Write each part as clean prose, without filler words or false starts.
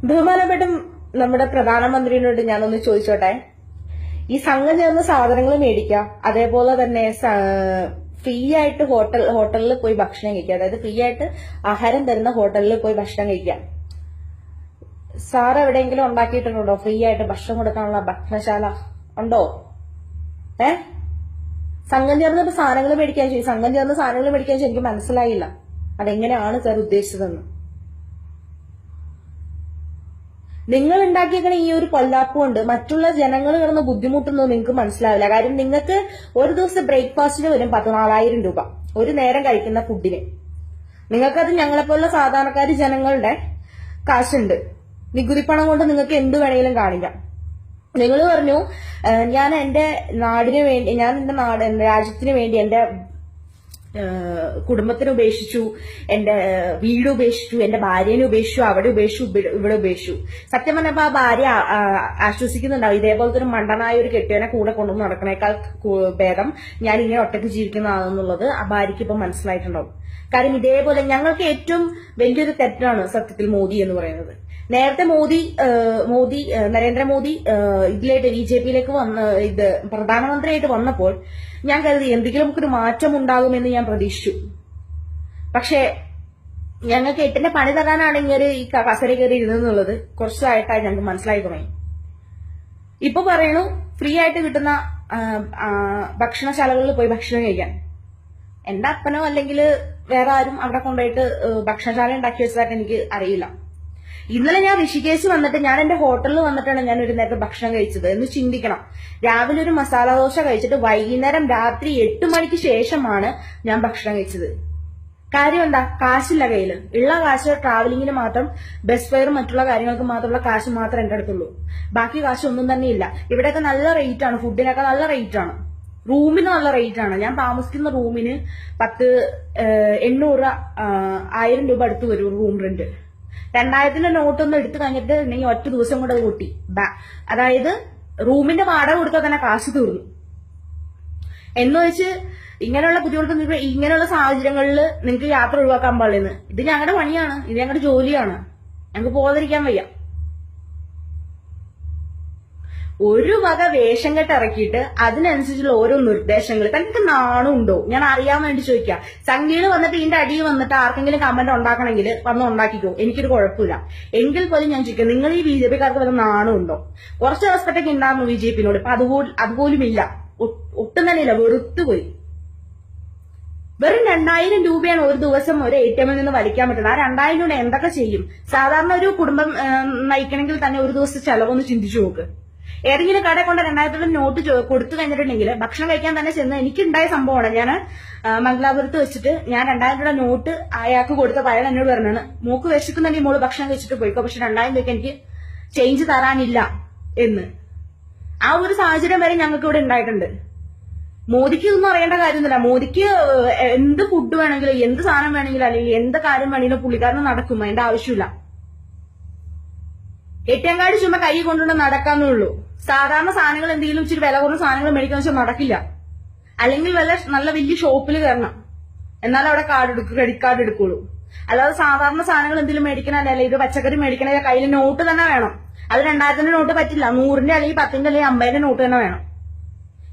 ബഹുമാനപ്പെട്ട നമ്മുടെ പ്രധാനമന്ത്രിയോട് ഞാനൊന്ന് ചോദിച്ചോട്ടെ. ഈ സംഘം ചേർന്ന് സാധനങ്ങൾ മേടിക്കുക, അതേപോലെ തന്നെ ഫ്രീ ആയിട്ട് ഹോട്ടലിൽ പോയി ഭക്ഷണം കഴിക്കുക, അതായത് ഫ്രീ ആയിട്ട് ആഹാരം തരുന്ന ഹോട്ടലിൽ പോയി ഭക്ഷണം കഴിക്കുക. സാർ എവിടെയെങ്കിലും ഉണ്ടാക്കിയിട്ടുണ്ടോ ഫ്രീ ആയിട്ട് ഭക്ഷണം കൊടുക്കാനുള്ള ഭക്ഷണശാല ഉണ്ടോ? സംഘം ചേർന്ന് സാധനങ്ങൾ മേടിക്കാൻ എനിക്ക് മനസ്സിലായില്ല അതെങ്ങനെയാണ് സാർ ഉദ്ദേശിച്ചതെന്ന്. നിങ്ങൾ ഉണ്ടാക്കിയേക്കണ ഈ ഒരു കൊല്ലാപ്പ് കൊണ്ട് മറ്റുള്ള ജനങ്ങൾ കിടന്ന് ബുദ്ധിമുട്ടുന്നത് നിങ്ങൾക്ക് മനസ്സിലാവില്ല. കാര്യം നിങ്ങൾക്ക് ഒരു ദിവസം ബ്രേക്ക്ഫാസ്റ്റിന് വരും 14,000 രൂപ ഒരു നേരം കഴിക്കുന്ന ഫുഡിന്. നിങ്ങൾക്കത് ഞങ്ങളെപ്പോലുള്ള സാധാരണക്കാര് ജനങ്ങളുടെ കാശുണ്ട്. നികുതി പണം കൊണ്ട് നിങ്ങൾക്ക് എന്ത് വേണമെങ്കിലും കാണിക്കാം. നിങ്ങൾ പറഞ്ഞു ഞാൻ എന്റെ നാടിന് വേണ്ടി, ഞാൻ എന്റെ രാജ്യത്തിന് വേണ്ടി എന്റെ കുടുംബത്തിന് ഉപേക്ഷിച്ചു, എന്റെ വീട് ഉപേക്ഷിച്ചു, എന്റെ ഭാര്യനെ ഉപേക്ഷിച്ചു, അവിടെ ഉപേക്ഷിച്ചു, ഇവിടെ ഉപേക്ഷിച്ചു. സത്യം പറഞ്ഞപ്പോ ആ ഭാര്യ ആശ്വസിക്കുന്നുണ്ടാവും. ഇതേപോലത്തെ ഒരു മണ്ടനായ ഒരു കെട്ടിയവനെ കൂടെ കൊണ്ടുവന്ന് നടക്കണേക്കാൾ ഭേദം ഞാൻ ഇങ്ങനെ ഒറ്റയ്ക്ക് ജീവിക്കുന്നതാണെന്നുള്ളത് ആ ഭാര്യയ്ക്ക് ഇപ്പൊ മനസ്സിലായിട്ടുണ്ടാവും. കാര്യം ഇതേപോലെ ഞങ്ങൾക്ക് ഏറ്റവും വലിയൊരു തെറ്റാണ് സത്യത്തിൽ മോദി എന്ന് പറയുന്നത്. നേരത്തെ നരേന്ദ്രമോദി ഇതിലേക്ക് BJP-യിലേക്ക് ഇത് പ്രധാനമന്ത്രിയായിട്ട് വന്നപ്പോൾ ഞാൻ കരുതി എന്തെങ്കിലും നമുക്കൊരു മാറ്റം ഉണ്ടാകുമെന്ന് ഞാൻ പ്രതീക്ഷിച്ചു. പക്ഷെ ഞങ്ങൾക്ക് എട്ടിന്റെ പണി തരാനാണ് ഇങ്ങനെ ഈ കസര കയറി ഇരുന്നെന്നുള്ളത് കുറച്ചായിട്ടായി ഞങ്ങൾക്ക് മനസ്സിലായി തുടങ്ങി. ഇപ്പൊ പറയണു ഫ്രീ ആയിട്ട് കിട്ടുന്ന ഭക്ഷണശാലകളിൽ പോയി ഭക്ഷണം കഴിക്കാൻ. എന്റെ അപ്പനോ അല്ലെങ്കിൽ വേറെ ആരും അവിടെ കൊണ്ടുപോയിട്ട് ഭക്ഷണശാല ഉണ്ടാക്കി വെച്ചതായിട്ട് എനിക്ക് അറിയില്ല. ഇന്നലെ ഞാൻ ഋഷികേശ് വന്നിട്ട് ഞാൻ എന്റെ ഹോട്ടലിൽ വന്നിട്ടാണ് ഞാൻ ഒരു നേരത്തെ ഭക്ഷണം കഴിച്ചത് എന്ന് ചിന്തിക്കണം. രാവിലെ ഒരു മസാല ദോശ കഴിച്ചിട്ട് വൈകുന്നേരം രാത്രി 8 മണിക്ക് ശേഷമാണ് ഞാൻ ഭക്ഷണം കഴിച്ചത്. കാര്യം എന്താ? കാശില്ല കയ്യില്. ഉള്ള കാശ് ട്രാവലിങ്ങിന് മാത്രം, ബസ് ഫെയർ മറ്റുള്ള കാര്യങ്ങൾക്ക് മാത്രമുള്ള കാശ് മാത്രമേ എന്റെ അടുത്തുള്ളൂ. ബാക്കി കാശ് ഒന്നും തന്നെ ഇല്ല. ഇവിടെയൊക്കെ നല്ല റേറ്റ് ആണ്, ഫുഡിനൊക്കെ നല്ല റേറ്റ് ആണ്, റൂമിന് നല്ല റേറ്റ് ആണ്. ഞാൻ താമസിക്കുന്ന റൂമിന് 1000 രൂപ അടുത്ത് വരും റൂം റെന്റ്. 2000-ന്റെ നോട്ടൊന്നും എടുത്തു കഴിഞ്ഞിട്ട് ഉണ്ടെങ്കിൽ ഒറ്റ ദിവസം കൊണ്ട് കൂട്ടി. അതായത് റൂമിന്റെ വാടക കൊടുത്താൽ തന്നെ കാശ് തീർന്നു. എന്ന് വെച്ച് ഇങ്ങനെയുള്ള ബുദ്ധിമുട്ട്, ഇങ്ങനെയുള്ള സാഹചര്യങ്ങളിൽ നിങ്ങൾക്ക് യാത്ര ഒഴിവാക്കാൻ പാടില്ലെന്ന്. ഇത് ഞങ്ങളുടെ പണിയാണ്, ഇത് ഞങ്ങളുടെ ജോലിയാണ്, ഞങ്ങൾക്ക് പോകാതിരിക്കാൻ വയ്യ. ഒരു വക വേഷം കെട്ട് ഇറക്കിയിട്ട് അതിനനുസരിച്ചുള്ള ഓരോ നിർദ്ദേശങ്ങൾ. തനിക്ക് നാണുണ്ടോ? ഞാൻ അറിയാൻ വേണ്ടി ചോദിക്കാം. സംഘീട് വന്നിട്ട് ഇതിന്റെ അടിയിൽ വന്നിട്ട് ആർക്കെങ്കിലും കമന്റ് ഉണ്ടാക്കണമെങ്കിൽ വന്ന് ഉണ്ടാക്കിക്കോ, എനിക്കൊരു കുഴപ്പമില്ല. എങ്കിൽ പോലും ഞാൻ ചോദിക്കാം, നിങ്ങൾ ഈ BJP-കാർക്ക് വല്ല നാണുണ്ടോ? കുറച്ച് റെസ്പെക്ടൊക്കെ ഉണ്ടായിരുന്നു BJP-നോട്. ഇപ്പൊ അതുപോലും ഇല്ല, ഒട്ടും തന്നെ ഇല്ല, വെറുത്തുപോയി. വെറും 2000 രൂപയാണ് ഒരു ദിവസം ഒരു ATM-ൽ നിന്ന് വലിക്കാൻ പറ്റുന്നത്. ആ 2000 രൂപ എന്തൊക്കെ ചെയ്യും? സാധാരണ ഒരു കുടുംബം നയിക്കണമെങ്കിൽ തന്നെ ഒരു ദിവസത്തെ ചെലവൊന്ന് ചിന്തിച്ചു നോക്ക്. ഏതെങ്കിലും കട കൊണ്ട് 2000 നോട്ട് കൊടുത്തു കഴിഞ്ഞിട്ടുണ്ടെങ്കിൽ ഭക്ഷണം കഴിക്കാൻ തന്നെ ചെന്ന് എനിക്കുണ്ടായ സംഭവമാണ്. ഞാൻ മംഗലാപുരത്ത് വെച്ചിട്ട് ഞാൻ 2000 നോട്ട് അയാൾക്ക് കൊടുത്തപ്പോൾ അയാൾ എന്നോട് പറഞ്ഞാണ്, മൂക്ക് വിശക്കുന്നുണ്ടെങ്കിൽ മോള് ഭക്ഷണം കഴിച്ചിട്ട് പോയിക്കോ, പക്ഷെ 2000 രൂപയ്ക്ക് എനിക്ക് ചേഞ്ച് തരാനില്ല എന്ന്. ആ ഒരു സാഹചര്യം വരെ ഞങ്ങൾക്ക് ഇവിടെ ഉണ്ടായിട്ടുണ്ട്. മോദിക്ക് ഇതൊന്നും അറിയേണ്ട കാര്യമൊന്നുമില്ല. മോദിക്ക് എന്ത് ഫുഡ് വേണമെങ്കിലും, എന്ത് സാധനം വേണമെങ്കിലും, അല്ലെങ്കിൽ എന്ത് കാര്യം വേണമെങ്കിലും പുള്ളിക്കാരന് നടക്കും, അതിന്റെ ആവശ്യമില്ല. ATM കാർഡ് ചുമ്മാ കൈ കൊണ്ടുകൊണ്ട് നടക്കാന്നേ ഉള്ളൂ. സാധാരണ സാധനങ്ങൾ എന്തെങ്കിലും ഇച്ചിരി വില കുറഞ്ഞ സാധനങ്ങൾ മേടിക്കാന്ന് വെച്ചാൽ നടക്കില്ല. അല്ലെങ്കിൽ നല്ല വലിയ ഷോപ്പിൽ കയറണം, എന്നാലും അവിടെ ക്രെഡിറ്റ് കാർഡ് എടുക്കുള്ളൂ. അല്ലാതെ സാധാരണ സാധനങ്ങൾ എന്തെങ്കിലും മേടിക്കണല്ലേ, ഇത് പച്ചക്കറി മേടിക്കണേ കയ്യിൽ നോട്ട് തന്നെ വേണം. അത് 2000-ന്റെ നോട്ട് പറ്റില്ല, 100-ന്റെ അല്ലെങ്കിൽ 10-ന്റെ അല്ലെങ്കിൽ 50-ന്റെ നോട്ട് തന്നെ വേണം.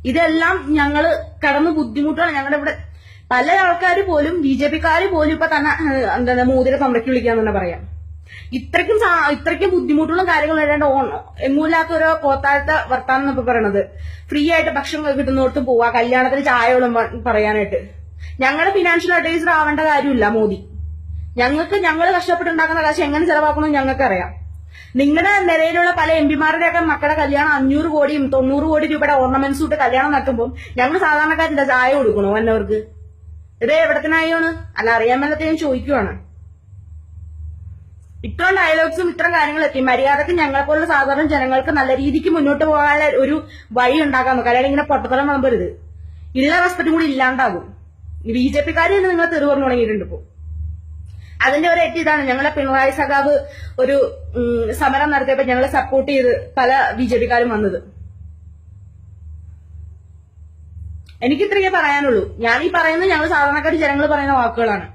ഇതെല്ലാം ഞങ്ങള് കടന്ന് ബുദ്ധിമുട്ടാണ്. ഞങ്ങളുടെ ഇവിടെ പല ആൾക്കാർ പോലും, BJP-കാര് പോലും ഇപ്പൊ തന്നെ എന്താ മോദിയുടെ തമ്മിലേക്ക് വിളിക്കാന്ന് തന്നെ പറയാം. ഇത്രയ്ക്കും ബുദ്ധിമുട്ടുള്ള കാര്യങ്ങൾ ഏതാണ്ട് എങ്ങൂല്ലാത്ത ഓരോ കോത്താഴത്തെ വർത്താനം എന്നൊക്കെ പറയണത്. ഫ്രീ ആയിട്ട് ഭക്ഷണം കിട്ടുന്നിടത്ത് പോവാ, കല്യാണത്തിന് ചായയോളം പറയാനായിട്ട്. ഞങ്ങളുടെ ഫിനാൻഷ്യൽ അഡ്വൈസർ ആവേണ്ട കാര്യമില്ല മോദി. ഞങ്ങൾ കഷ്ടപ്പെട്ടുണ്ടാക്കുന്ന കാശ് എങ്ങനെ ചെലവാക്കണമെന്ന് ഞങ്ങൾക്കറിയാം. നിങ്ങളുടെ നിലയിലുള്ള പല MP-മാരുടെയൊക്കെ മക്കളുടെ കല്യാണം 500 കോടിയും 90 കോടി രൂപയുടെ ഓർണമെന്റ്സ് ഇട്ട് കല്യാണം നടത്തുമ്പോൾ ഞങ്ങൾ സാധാരണക്കാരിന്റെ ചായ കൊടുക്കണോ എന്നവർക്ക്? ഇത് എവിടത്തിനായാണ്? അല്ല, അറിയാൻ മേലത്തെ ഞാൻ ചോദിക്കുവാണ്. ഇത്രയും ഡയലോഗ്സും ഇത്തരം കാര്യങ്ങളൊക്കെ മര്യാദക്ക് ഞങ്ങളെപ്പോലുള്ള സാധാരണ ജനങ്ങൾക്ക് നല്ല രീതിക്ക് മുന്നോട്ട് പോകാനുള്ള ഒരു വഴി ഉണ്ടാക്കാൻ നോക്കുക. അല്ലെങ്കിൽ ഇങ്ങനെ പൊട്ടത്തരം വിളമ്പരുത്. ഇല്ല റെസ്പെക്റ്റും കൂടി ഇല്ലാണ്ടാകും. BJP-കാര് തന്നെ നിങ്ങളെ തെറി പറഞ്ഞു തുടങ്ങിയിട്ടുണ്ട് ഇപ്പോ. അതിന്റെ ഒരു ഇതാണ്, ഞങ്ങളെ പിണറായി സഖാവ് ഒരു സമരം നടത്തിയപ്പോ ഞങ്ങളെ സപ്പോർട്ട് ചെയ്ത് പല BJP-കാരും വന്നത്. എനിക്ക് ഇത്രയേ പറയാനുള്ളൂ. ഞാൻ ഈ പറയുന്നത് ഞങ്ങൾ സാധാരണക്കാർ ജനങ്ങൾ പറയുന്ന വാക്കുകളാണ്.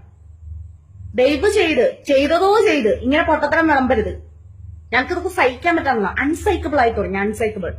ദയവ് ചെയ്ത് ചെയ്തതോ ചെയ്ത് ഇങ്ങനെ പൊട്ടത്തരം വിളമ്പരുത്. ഞങ്ങൾക്ക് ഇതൊക്കെ സഹിക്കാൻ പറ്റാവുന്ന അൺസൈക്കബിൾ ആയി തുടങ്ങി, അൺസൈക്കബിൾ.